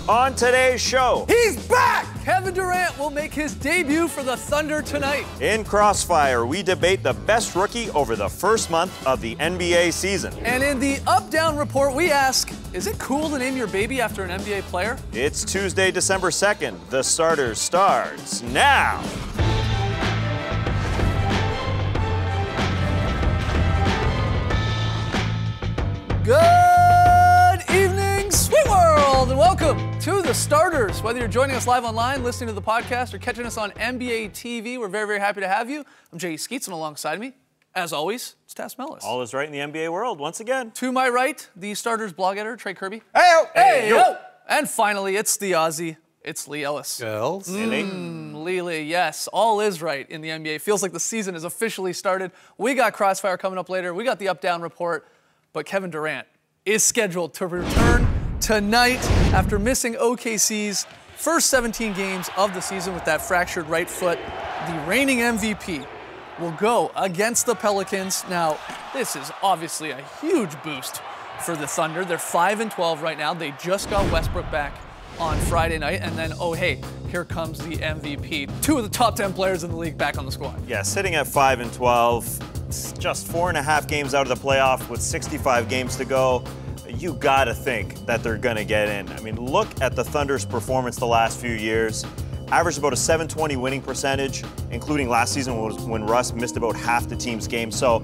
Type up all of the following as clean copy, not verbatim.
On today's show, he's back! Kevin Durant will make his debut for the Thunder tonight. In Crossfire, we debate the best rookie over the first month of the NBA season. And in the Up-Down Report, we ask, is it cool to name your baby after an NBA player? It's Tuesday, December 2nd. The Starters starts now. Good evening, Sweet World, and welcome to The Starters. Whether you're joining us live online, listening to the podcast, or catching us on NBA TV, we're very, very happy to have you. I'm Jay Skeets, and alongside me, as always, it's Tas Melas. All is right in the NBA world once again. To my right, the Starters blog editor, Trey Kirby. Hey-o! Hey-o! And finally, it's the Aussie. It's Lee Ellis. Girls. Lee, yes, all is right in the NBA. Feels like the season has officially started. We got Crossfire coming up later. We got the Up-Down Report. But Kevin Durant is scheduled to return tonight after missing OKC's first 17 games of the season with that fractured right foot. The reigning MVP will go against the Pelicans. Now, this is obviously a huge boost for the Thunder. They're 5-12 right now. They just got Westbrook back on Friday night, and then, oh hey, here comes the MVP. Two of the top 10 players in the league back on the squad. Yeah, sitting at 5-12, just 4.5 games out of the playoff with 65 games to go. You gotta think that they're gonna get in. I mean, look at the Thunder's performance the last few years. Averaged about a .720 winning percentage, including last season when Russ missed about half the team's games. So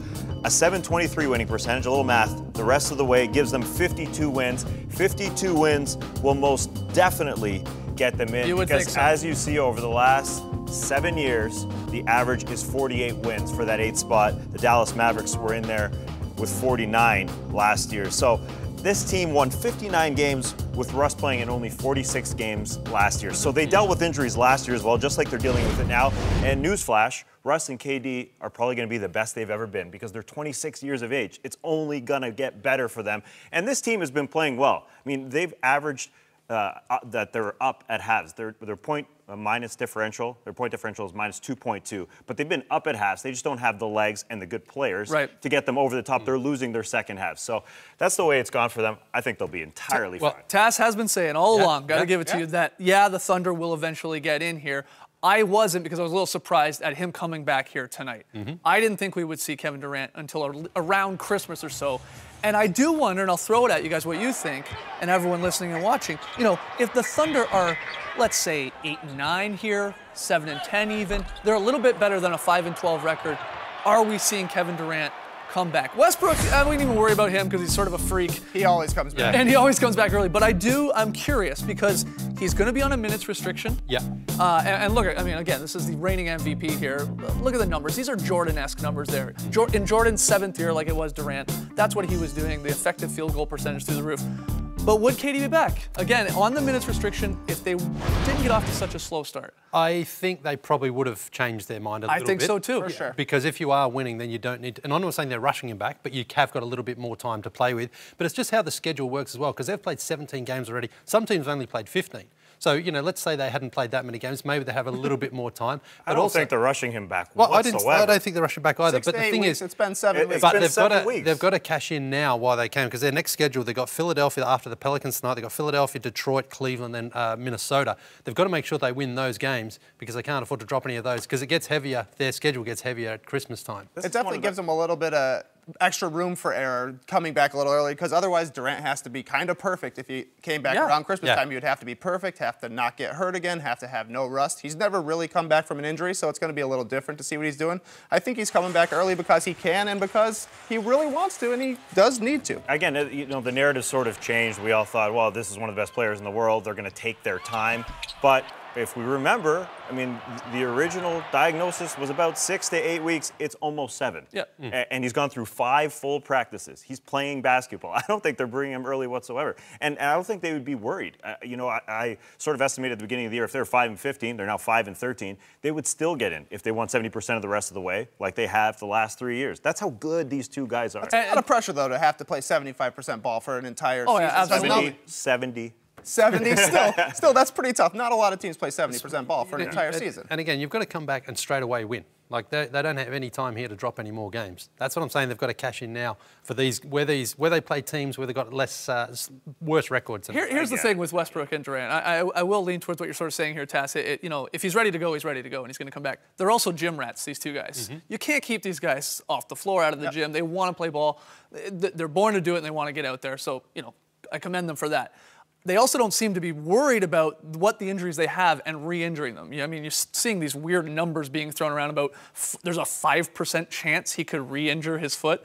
a .723 winning percentage, a little math, the rest of the way gives them 52 wins. 52 wins will most definitely get them in. You would because think so. As you see over the last 7 years, the average is 48 wins for that 8th spot. The Dallas Mavericks were in there with 49 last year. So this team won 59 games with Russ playing in only 46 games last year. So they dealt with injuries last year as well, just like they're dealing with it now. And newsflash, Russ and KD are probably going to be the best they've ever been because they're 26 years of age. It's only going to get better for them. And this team has been playing well. I mean, they've averaged that they're up at halves. Their point minus differential, their point differential is minus 2.2. But they've been up at halves. They just don't have the legs and the good players to get them over the top. They're losing their second half. So that's the way it's gone for them. I think they'll be entirely fine. Tas has been saying all along, got to give it to you, that, the Thunder will eventually get in here. I wasn't, because I was a little surprised at him coming back here tonight. I didn't think we would see Kevin Durant until around Christmas or so. And I do wonder, and I'll throw it at you guys, what you think, and everyone listening and watching. You know, if the Thunder are, let's say, 8-9 here, 7-10 even, they're a little bit better than a 5-12 record. Are we seeing Kevin Durant come back? Westbrook, I wouldn't even worry about him because he's sort of a freak. He always comes back. And he always comes back early. But I'm curious because he's going to be on a minutes restriction. And look, I mean, again, this is the reigning MVP here. Look at the numbers. These are Jordan-esque numbers there. In Jordan's 7th year, like it was Durant, that's what he was doing, the effective field goal percentage through the roof. But would KD be back? Again, on the minutes restriction, if they didn't get off to such a slow start. I think they probably would have changed their mind a little bit. I think so too. For sure. Because if you are winning, then you don't need to, and I'm not saying they're rushing him back, but you have got a little bit more time to play with. But it's just how the schedule works as well, because they've played 17 games already. Some teams only played 15. So, you know, let's say they hadn't played that many games, maybe they have a little bit more time. I don't think they're rushing him back Well, whatsoever. I don't think they're rushing back either. 6 but to the 8 thing weeks, is, it's been 7 weeks. but weeks. they've got to cash in now while they can, because their next schedule, they've got Philadelphia after the Pelicans tonight. They've got Philadelphia, Detroit, Cleveland, and Minnesota. They've got to make sure they win those games because they can't afford to drop any of those because it gets heavier. Their schedule gets heavier at Christmas time. It definitely gives them a little bit of extra room for error coming back a little early because otherwise Durant has to be kind of perfect. If he came back around Christmas time, he would have to be perfect, have to not get hurt again, have to have no rust. He's never really come back from an injury, so it's going to be a little different to see what he's doing. I think he's coming back early because he can and because he really wants to and he does need to. Again, you know, the narrative sort of changed. We all thought, well, this is one of the best players in the world. They're going to take their time. But if we remember, I mean, the original diagnosis was about 6 to 8 weeks. It's almost 7. And he's gone through 5 full practices. He's playing basketball. I don't think they're bringing him early whatsoever. And I don't think they would be worried. You know, I sort of estimated at the beginning of the year, if they're 5-15, they're now 5-13, they would still get in if they won 70% of the rest of the way, like they have the last 3 years. That's how good these two guys are. It's a lot of pressure, though, to have to play 75% ball for an entire season. Yeah, absolutely. 70. 70, still, that's pretty tough. Not a lot of teams play 70% ball for an entire season. And again, you've got to come back and straight away win. Like they don't have any time here to drop any more games. That's what I'm saying. They've got to cash in now for where they play teams where they've got worse records. Here's the thing with Westbrook and Durant. I will lean towards what you're sort of saying here, Tass. If he's ready to go, he's ready to go, and he's going to come back. They're also gym rats, these two guys. You can't keep these guys off the floor, out of the gym. They want to play ball. They're born to do it, and they want to get out there. So, I commend them for that. They also don't seem to be worried about what the injuries they have and re-injuring them. I mean, you're seeing these weird numbers being thrown around about there's a 5% chance he could re-injure his foot.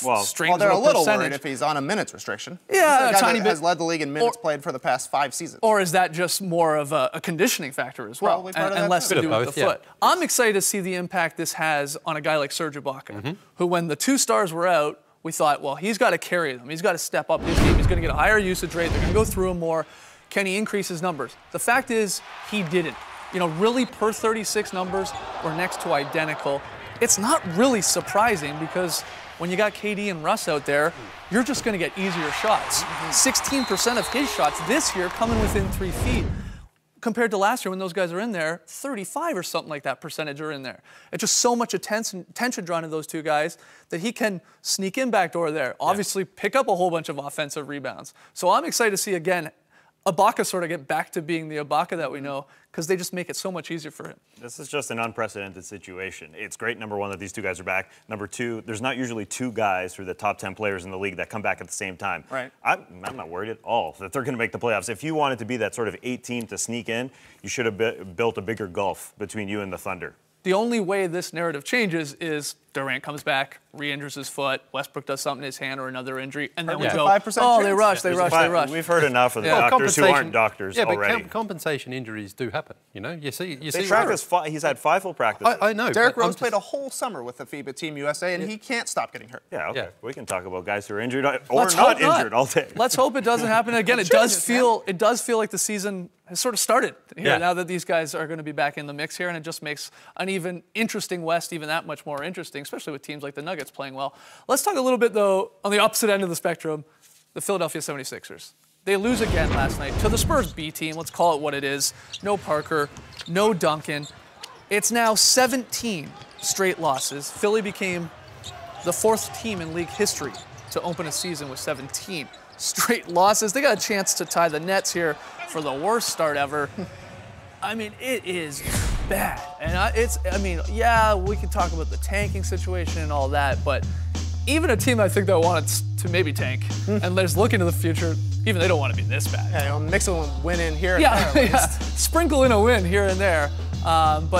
Well, they're a little worried if he's on a minutes restriction. Yeah, a tiny bit. Has led the league in minutes played for the past 5 seasons. Or is that just more of a conditioning factor as well, and less to do with the foot? I'm excited to see the impact this has on a guy like Serge Ibaka, who, when the 2 stars were out, we thought, well, he's got to carry them. He's got to step up his game. He's going to get a higher usage rate. They're going to go through him more. Can he increase his numbers? The fact is, he didn't. Really per 36 numbers were next to identical. It's not really surprising because when you got KD and Russ out there, you're just going to get easier shots. 16% of his shots this year coming within 3 feet. Compared to last year when those guys are in there, 35 or something like that percentage are in there. It's just so much attention drawn to those two guys that he can sneak in backdoor there. Obviously pick up a whole bunch of offensive rebounds. So I'm excited to see, again, Ibaka sort of get back to being the Ibaka that we know because they just make it so much easier for him. This is just an unprecedented situation. It's great, number one, that these two guys are back. Number two, there's not usually 2 guys who are the top 10 players in the league that come back at the same time. Right. I'm not worried at all that they're going to make the playoffs. If you wanted to be that sort of 8 team to sneak in, you should have built a bigger gulf between you and the Thunder. The only way this narrative changes is Durant comes back, re-injures his foot, Westbrook does something in his hand or another injury, and then we go, 5% oh, they chance. they rush. We've heard enough of the doctors who aren't doctors already. But compensation injuries do happen. You see. He's had 5 full practices. I know. Derrick Rose played a whole summer with the FIBA Team USA, and he can't stop getting hurt. Yeah, okay. We can talk about guys who are injured or not injured all day. Let's hope it doesn't happen again. It does feel like the season has sort of started here now that these guys are going to be back in the mix here, and it just makes an even interesting West even that much more interesting, especially with teams like the Nuggets playing well. Let's talk a little bit, though, on the opposite end of the spectrum, the Philadelphia 76ers. They lose again last night to the Spurs B team. Let's call it what it is. No Parker, no Duncan. It's now 17 straight losses. Philly became the 4th team in league history to open a season with 17 straight losses. They got a chance to tie the Nets here for the worst start ever. I mean, it is bad. And we can talk about the tanking situation and all that, but even a team I think that wanted to maybe tank and is looking to the future, even they don't want to be this bad. Yeah, mix a win in here and there. Sprinkle in a win here and there. And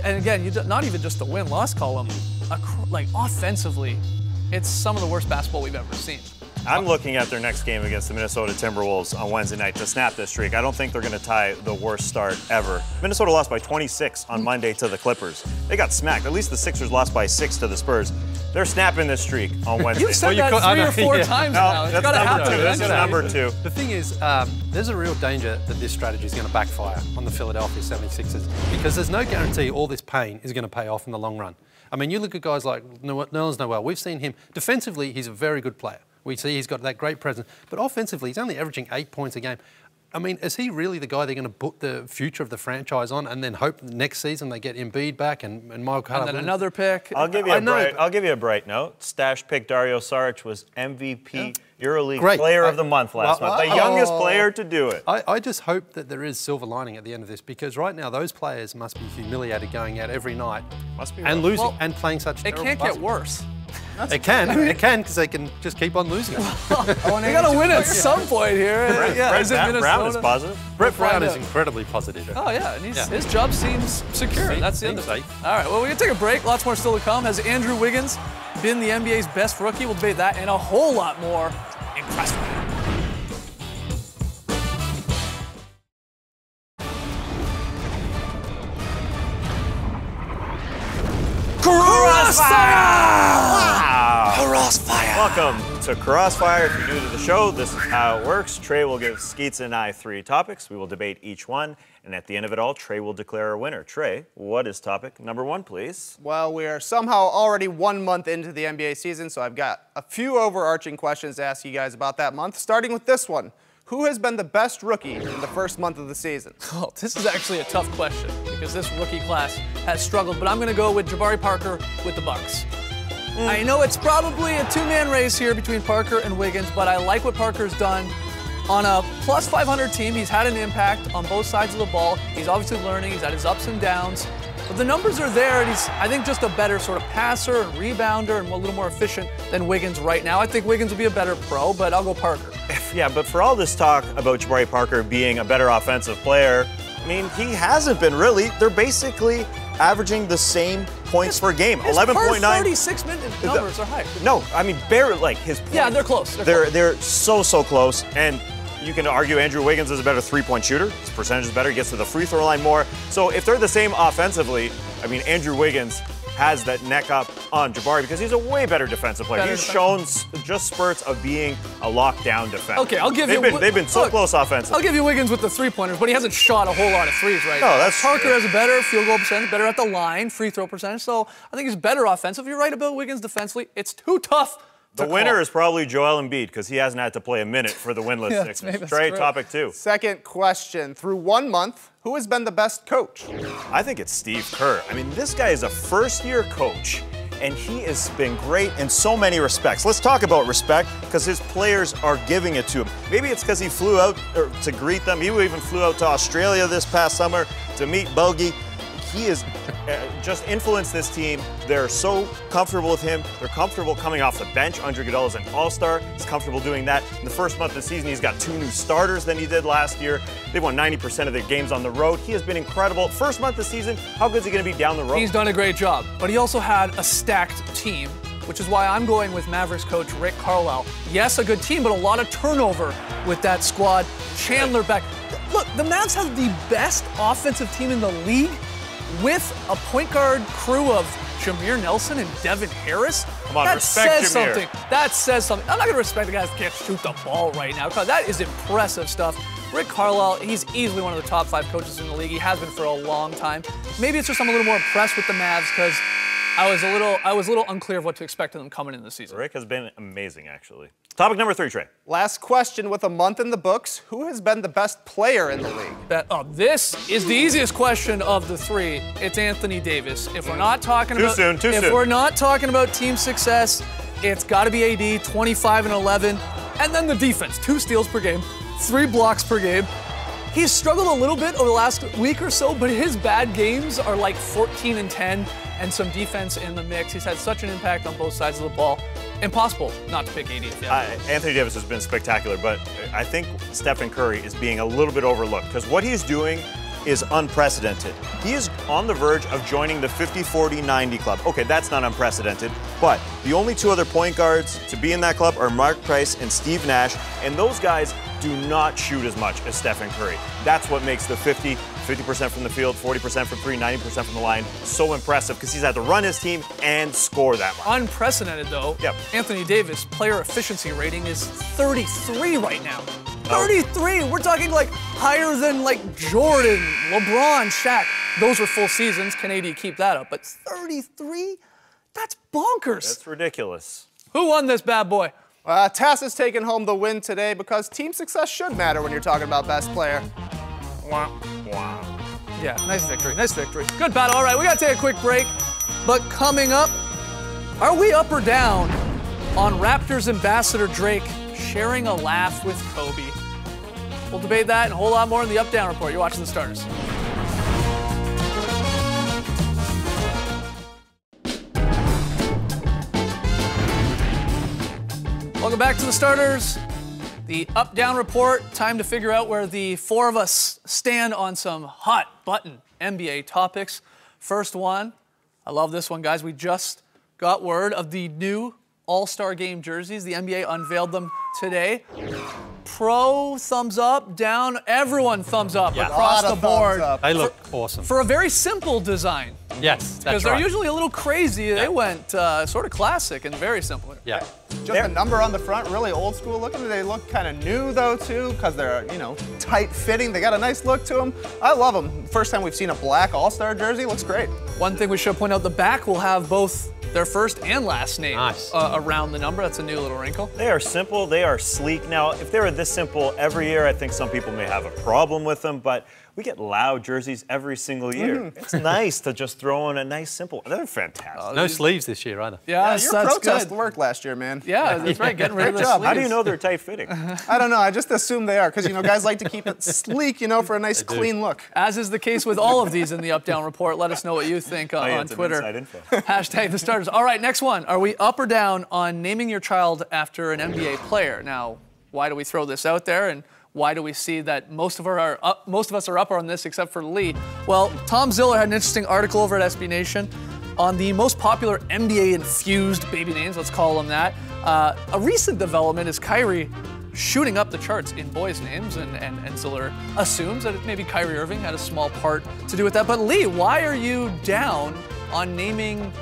again, not even just the win-loss column. Offensively, it's some of the worst basketball we've ever seen. I'm looking at their next game against the Minnesota Timberwolves on Wednesday night to snap this streak. I don't think they're going to tie the worst start ever. Minnesota lost by 26 on Monday to the Clippers. They got smacked. At least the Sixers lost by 6 to the Spurs. They're snapping this streak on Wednesday. You've said that 3 or 4 times now. It's got to happen. This is number 2. The thing is, there's a real danger that this strategy is going to backfire on the Philadelphia 76ers because there's no guarantee all this pain is going to pay off in the long run. I mean, you look at guys like Nerlens Noel. We've seen him. Defensively, he's a very good player. We see he's got that great presence. But offensively, he's only averaging 8 points a game. I mean, is he really the guy they're going to put the future of the franchise on and then hope next season they get Embiid back and Michael Carter? And then another pick. I'll give you a bright note. Stash pick Dario Saric was MVP EuroLeague Player of the Month last month. The youngest player to do it. I just hope that there is silver lining at the end of this because right now those players must be humiliated going out every night and losing and playing such terrible basketball. It can't get worse. It can because they can just keep on losing. They got to win at some point here. Brett Brown is positive. Brett Brown is incredibly positive. Oh, yeah, and his job seems secure. That's the end of it. All right, well, we're going to take a break. Lots more still to come. Has Andrew Wiggins been the NBA's best rookie? We'll debate that and a whole lot more in Crossfire. Crossfire! Welcome to Crossfire. If you're new to the show, this is how it works. Trey will give Skeets and I 3 topics. We will debate each one, and at the end of it all, Trey will declare a winner. Trey, what is topic number 1, please? Well, we are somehow already 1 month into the NBA season, so I've got a few overarching questions to ask you guys about that month, starting with this one. Who has been the best rookie in the first month of the season? Oh, this is actually a tough question because this rookie class has struggled, but I'm going to go with Jabari Parker with the Bucks. I know it's probably a two-man race here between Parker and Wiggins, but I like what Parker's done. On a plus 500 team, he's had an impact on both sides of the ball. He's obviously learning. He's had his ups and downs. But the numbers are there, and he's, I think, just a better sort of passer and rebounder and a little more efficient than Wiggins right now. I think Wiggins will be a better pro, but I'll go Parker. Yeah, but for all this talk about Jabari Parker being a better offensive player, I mean, he hasn't been really. They're basically averaging the same points per game. 11.9. 36-minute numbers are high. No, I mean, barely, like his points. Yeah, they're close. They're so close. And you can argue Andrew Wiggins is a better three-point shooter. His percentage is better. He gets to the free throw line more. So if they're the same offensively, I mean, Andrew Wiggins has that neck up on Jabari because he's a way better defensive player. He's shown just spurts of being a lockdown defender. Okay, I'll give you. They've been so close offensively. I'll give you Wiggins with the three-pointers, but he hasn't shot a whole lot of threes right now. No, that's Parker true. has a better field goal percentage, better at the line, free throw percentage. So I think he's better offensive. You're right about Wiggins defensively. It's too tough. The winner is probably Joel Embiid because he hasn't had to play a minute for the winless Sixers. Trey, topic 2. Second question. Through 1 month, who has been the best coach? I think it's Steve Kerr. I mean, this guy is a first-year coach, and he has been great in so many respects. Let's talk about respect because his players are giving it to him. Maybe it's because he flew out to greet them. He even flew out to Australia this past summer to meet Bogey. He has just influenced this team. They're so comfortable with him. They're comfortable coming off the bench. Andre Iguodala is an all-star. He's comfortable doing that. In the first month of the season, he's got 2 new starters than he did last year. They won 90% of their games on the road. He has been incredible. First month of the season, how good is he going to be down the road? He's done a great job, but he also had a stacked team, which is why I'm going with Mavericks coach Rick Carlisle. Yes, a good team, but a lot of turnover with that squad. Chandler back. Look, the Mavs have the best offensive team in the league, with a point guard crew of Jameer Nelson and Devin Harris. Come on, that respect says Jameer. Something. That says something. I'm not going to respect the guys that can't shoot the ball right now, because that is impressive stuff. Rick Carlisle, he's easily one of the top 5 coaches in the league. He has been for a long time. Maybe it's just I'm a little more impressed with the Mavs because I was a little unclear of what to expect of them coming in the season. Rick has been amazing, actually. Topic number 3, Trey. Last question. With a month in the books, who has been the best player in the league? This is the easiest question of the 3. It's Anthony Davis. If we're not talking Too soon. If we're not talking about team success, it's got to be AD, 25 and 11, and then the defense, 2 steals per game, 3 blocks per game. He's struggled a little bit over the last week or so, but his bad games are like 14 and 10 and some defense in the mix. He's had such an impact on both sides of the ball. Impossible not to pick AD. Anthony Davis has been spectacular, but I think Stephen Curry is being a little bit overlooked because what he's doing is unprecedented. He is on the verge of joining the 50-40-90 club. Okay, that's not unprecedented, but the only 2 other point guards to be in that club are Mark Price and Steve Nash, and those guys do not shoot as much as Stephen Curry. That's what makes the 50% from the field, 40% from 3, 90% from the line so impressive because he's had to run his team and score that much. Unprecedented, though. Yep. Anthony Davis' player efficiency rating is 33 right now. 33! We're talking like higher than like Jordan, LeBron, Shaq. Those were full seasons. Can AD keep that up? But 33? That's bonkers. That's ridiculous. Who won this bad boy? Tass has taken home the win today because team success should matter when you're talking about best player. Wow. Yeah, nice victory, nice victory. Good battle. All right, we got to take a quick break. But coming up, are we up or down on Raptors ambassador Drake sharing a laugh with Kobe? We'll debate that and a whole lot more in the Up Down Report. You're watching The Starters. Welcome back to The Starters. The Up Down Report. Time to figure out where the 4 of us stand on some hot button NBA topics. First one, I love this one, guys. We just got word of the new All-Star Game jerseys. The NBA unveiled them today. Pro, thumbs up, down, everyone thumbs up across the board. They look awesome. For a very simple design. Yes, that's Because they're usually a little crazy. They went sort of classic and very simple. Yeah. Just the number on the front, really old school looking. They look kind of new though too, because they're, you know, tight fitting. They got a nice look to them. I love them. First time we've seen a black All-Star jersey. Looks great. One thing we should point out, the back will have both their first and last name Nice. around the number. That's a new little wrinkle. They are simple, they are sleek. Now, if they were this simple every year, I think some people may have a problem with them, but we get loud jerseys every single year. It's nice to just throw in a nice simple. They're fantastic. No sleeves this year either. Yeah, Your that's protest good. worked last year, man. Yeah, that's right. Getting rid of the job. sleeves. How do you know they're tight fitting? I don't know. I just assume they are, because you know guys like to keep it sleek, you know, for a nice clean look. As is the case with all of these in the Up Down Report. Let us know what you think on it's Twitter. inside info. Hashtag the starters. All right, next one. Are we up or down on naming your child after an NBA player? Now, why do we throw this out there, and why do we see that most of us are up on this except for Lee? Well, Tom Ziller had an interesting article over at SB Nation on the most popular NBA-infused baby names, let's call them that. A recent development is Kyrie shooting up the charts in boys' names, and Ziller assumes that maybe Kyrie Irving had a small part to do with that. But Lee, why are you down on naming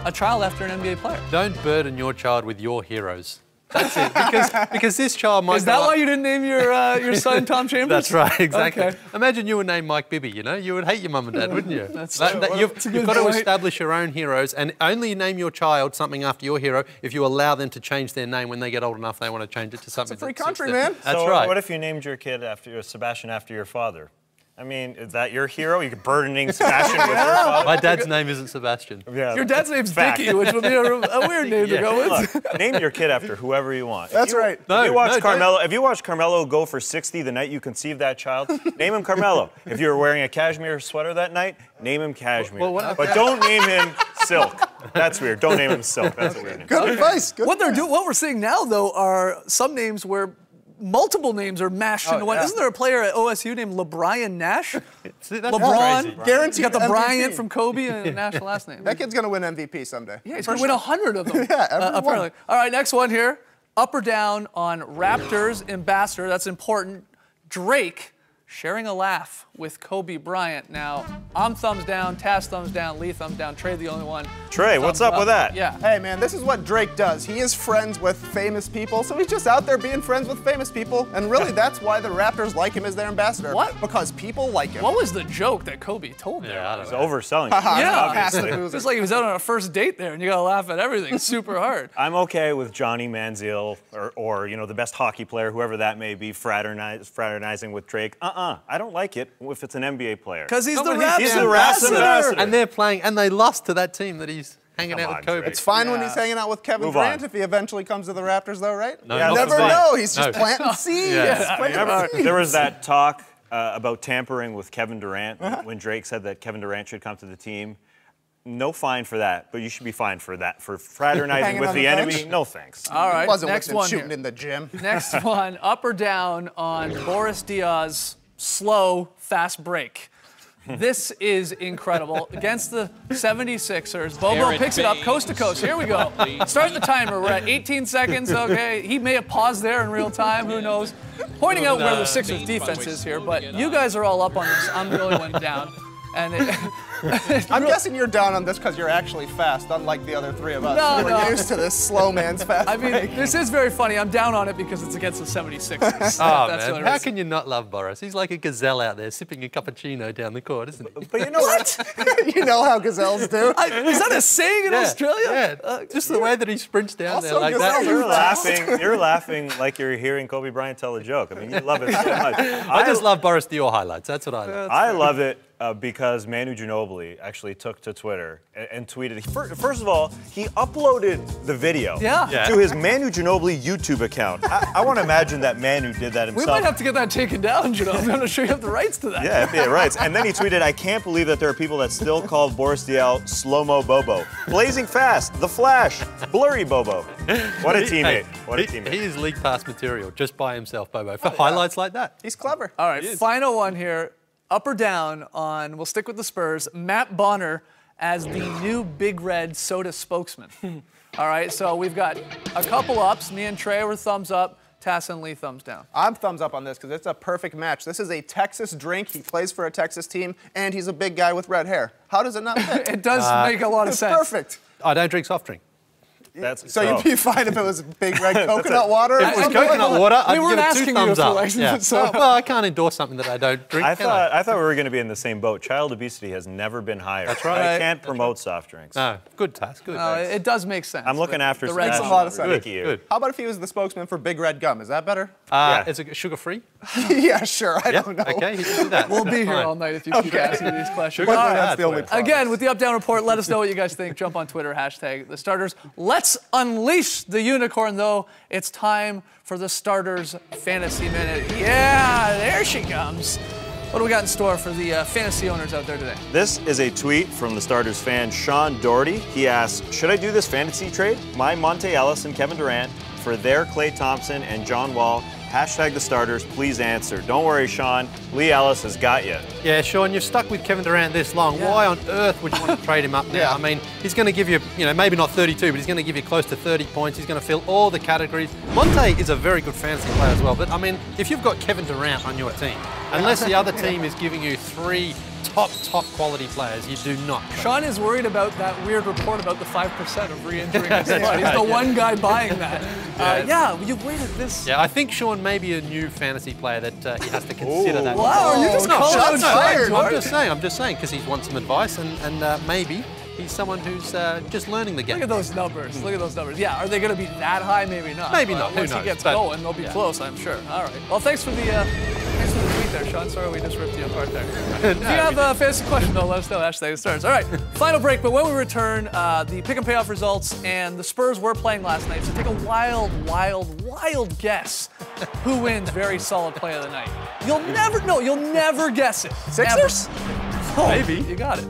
a child after an NBA player? Don't burden your child with your heroes. That's it. Because this child might. Is that why you didn't name your son Tom Chambers? That's right, exactly. Okay. Imagine you were named Mike Bibby, you know? You would hate your mum and dad, wouldn't you? That's That- true. that- That's a you've good got to point. establish your own heroes, and only name your child something after your hero if you allow them to change their name when they get old enough they want to change it to something. It's a free that suits country, them. man. That's So right. what if you named your kid Sebastian after your father? I mean, is that your hero? You're burdening Sebastian with your father? My dad's name isn't Sebastian. Yeah, Your dad's name's fact. Dickie, which would be a weird name to go with. Look, name your kid after whoever you want. That's right. If you watch no, Carmelo, if you watch Carmelo go for 60 the night you conceived that child, name him Carmelo. If you were wearing a cashmere sweater that night, name him Cashmere. Well, what- but don't name him Silk. That's weird. Don't name him Silk. That's a weird name. Good advice. Good What we're seeing now, though, are some names where multiple names are mashed into one. yeah. Isn't there a player at OSU named LeBrian Nash? See, that's LeBron, crazy. Guaranteed you got the MVP. Bryant from Kobe and a Nash last name. That kid's gonna win MVP someday. Yeah, he's going to win 100 of them. Yeah, every apparently. one. All right, next one here. Up or down on Raptors ambassador, that's important, Drake sharing a laugh with Kobe Bryant. Now, I'm thumbs down, Taz thumbs down, Lee thumbs down, Trey the only one. Trey, what's thumbs up with that? Yeah. Hey man, this is what Drake does. He is friends with famous people, so he's just out there being friends with famous people. And really, that's why the Raptors like him as their ambassador. What? Because people like him. What was the joke that Kobe told there? Yeah, I don't It's know. overselling. Yeah. Pass the obviously. boozer. It's like he was out on a first date there, and you gotta laugh at everything super hard. I'm okay with Johnny Manziel or you know the best hockey player, whoever that may be, fraternizing with Drake. I don't like it if it's an NBA player. Because he's No, the but Raps he's the Raps ambassador. And they're playing, and they lost to that team that he's hanging Come out on, with Kobe. Drake. It's fine when Yeah. he's hanging out with Kevin Move Durant on. if he eventually comes to the Raptors, though, right? No, Yeah, not You that's never fine. know. He's just No. planting seeds. Yeah. Planting Remember, seeds. there was that talk about tampering with Kevin Durant when Drake said that Kevin Durant should come to the team. No fine for that, but you should be fined for that. For fraternizing Hanging with on the the enemy, bench? no thanks. All right, Wasn't next listening, one shooting here. in the gym. Next one, up or down on Boris Diaw's slow, fast break. This is incredible. Against the 76ers, Bobo Aaron picks it up Baines. coast to coast. Here we go. Start the timer. We're at 18 seconds. Okay, he may have paused there in real time. Who knows? Pointing out where the Sixers defense is here, but you guys are all up on this. I'm the only one down. And I'm guessing you're down on this because you're actually fast, unlike the other three of us. No, We're no. used to this slow man's fast I mean, break. this is very funny. I'm down on it because it's against the 76ers. Oh, That's the man. only How reason. can you not love Boris? He's like a gazelle out there sipping a cappuccino down the court, isn't he? But you know what? You know how gazelles do. Is that a saying in Australia? Yeah, just the way that he sprints down there Also like gazelles that. You're laughing. You're laughing like you're hearing Kobe Bryant tell a joke. I mean, you love it so much. I just love Boris Diaw highlights. That's what I love. I love it because Manu Ginobili actually took to Twitter and tweeted. First of all, he uploaded the video Yeah. Yeah. to his Manu Ginobili YouTube account. I want to imagine that Manu did that We himself. might have to get that taken down, Janelle. I'm not sure you have the rights to that. Yeah, NBA rights. And then he tweeted, "I can't believe that there are people that still call Boris Diaw Slow-Mo Bobo. Blazing Fast, The Flash, Blurry Bobo." What a teammate. What a teammate. He is league pass material just by himself, Bobo, for highlights like that. He's clever. All right, final one here. Up or down on, we'll stick with the Spurs, Matt Bonner as the new Big Red soda spokesman. All right, so we've got a couple ups. Me and Trey were thumbs up. Tass and Lee, thumbs down. I'm thumbs up on this because it's a perfect match. This is a Texas drink. He plays for a Texas team, and he's a big guy with red hair. How does it not fit? It does make a lot of sense. It's perfect. I don't drink soft drink. So you'd be fine if it was big red coconut water? If it was coconut water, I'd give it 2 thumbs up. Yeah. So, well, I can't endorse something that I don't drink. I thought we were going to be in the same boat. Child obesity has never been higher. That's right. I can't promote soft drinks. No, good task. Good. It does make sense. I'm looking after the some red Makes a lot of sense. Good. How about if he was the spokesman for Big Red Gum? Is that better? Is it sugar-free? Yeah, sure. I don't know. Okay, he can do that. We'll be here Fine. all night if you keep asking these questions. But All right. that's the only problem. Again, with the Up Down Report, let us know what you guys think. Jump on Twitter, hashtag the starters. Let's unleash the unicorn, though. It's time for the starters fantasy minute. Yeah, there she comes. What do we got in store for the fantasy owners out there today? This is a tweet from the starters fan, Sean Doherty. He asks, should I do this fantasy trade? My Monte Ellis and Kevin Durant for their Klay Thompson and John Wall. Hashtag the starters, please answer. Don't worry, Sean. Lee Ellis has got you. Yeah, Sean, you've stuck with Kevin Durant this long. Yeah. Why on earth would you want to trade him up now? Yeah. I mean, he's going to give you, maybe not 32, but he's going to give you close to 30 points. He's going to fill all the categories. Monte is a very good fantasy player as well. But, I mean, if you've got Kevin Durant on your team, unless the other team is giving you 3 top quality players, you do not trade. Sean is worried about that weird report about the 5% of re-injuring his squad. He's the one guy buying that. You've waited this. Yeah, I think Sean may be a new fantasy player that he has to consider that. Wow, are you just calling out fired, George? I'm just saying, because he wants some advice and maybe he's someone who's just learning the game. Look at those numbers. Look at those numbers. Yeah, are they going to be that high? Maybe not. Maybe not. Who Once knows? he gets But- going, they'll be close, I'm sure. All right. Well, thanks for the tweet there, Sean. Sorry we just ripped you apart there. If you have a fantasy question, though, let us know. Hashtag the stars. All right. Final break, but when we return, the pick and payoff results and the Spurs were playing last night. So take a wild guess who wins very solid play of the night. You'll never know. You'll never guess it. Sixers? Oh, Maybe. You got it.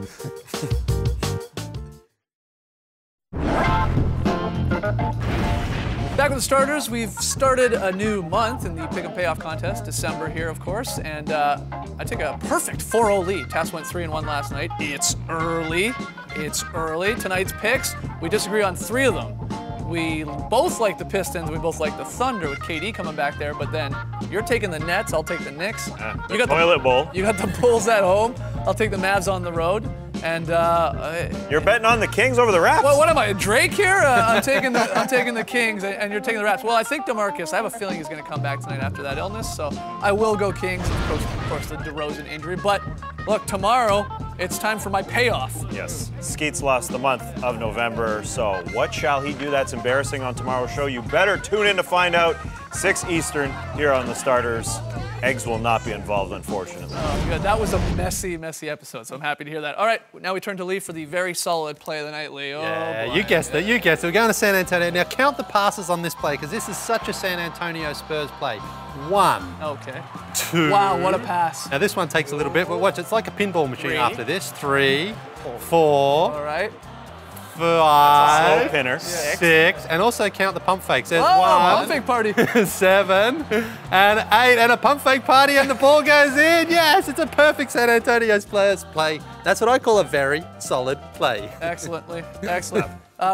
Back with the starters, we've started a new month in the pick and payoff contest, December here, of course, and I took a perfect 4-0 lead. Tass went 3-1 last night. It's early. Tonight's picks, we disagree on 3 of them. We both like the Pistons, we both like the Thunder with KD coming back there, but then you're taking the Nets, I'll take the Knicks. You got toilet bowl. You got the Bulls at home, I'll take the Mavs on the road. And You're betting on the Kings over the Raps? what am I, Drake here? I'm taking the Kings, and you're taking the Raps. Well, I think DeMarcus, I have a feeling he's going to come back tonight after that illness, so I will go Kings. Of course, the DeRozan injury. But look, tomorrow it's time for my payoff. Yes. Skeets lost the month of November, so what shall he do that's embarrassing on tomorrow's show? You better tune in to find out. 6 Eastern here on the starters. Eggs will not be involved, unfortunately. Oh, good. That was a messy episode, so I'm happy to hear that. All right, now we turn to Lee for the very solid play of the night, Lee. Yeah, boy. you guessed it. We're going to San Antonio. Now count the passes on this play because this is such a San Antonio Spurs play. 1, Okay. 2. Wow, what a pass. Now this one takes a little bit, but watch, it's like a pinball machine 3. after this. 3, 4, All right. 5, Slow pinner. 6, and also count the pump fakes. There's Oh, 1, pump fake party. 7, and 8, and a pump fake party, and the ball goes in. Yes, it's a perfect San Antonio Spurs play. That's what I call a very solid play. Excellently. Excellent.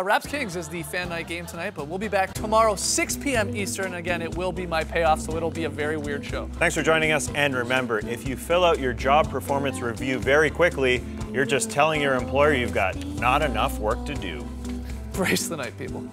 Raps Kings is the fan night game tonight, but we'll be back tomorrow, 6 p.m. Eastern. Again, it will be my payoff, so it'll be a very weird show. Thanks for joining us, and remember, if you fill out your job performance review very quickly, you're just telling your employer you've got not enough work to do. Brace the night, people.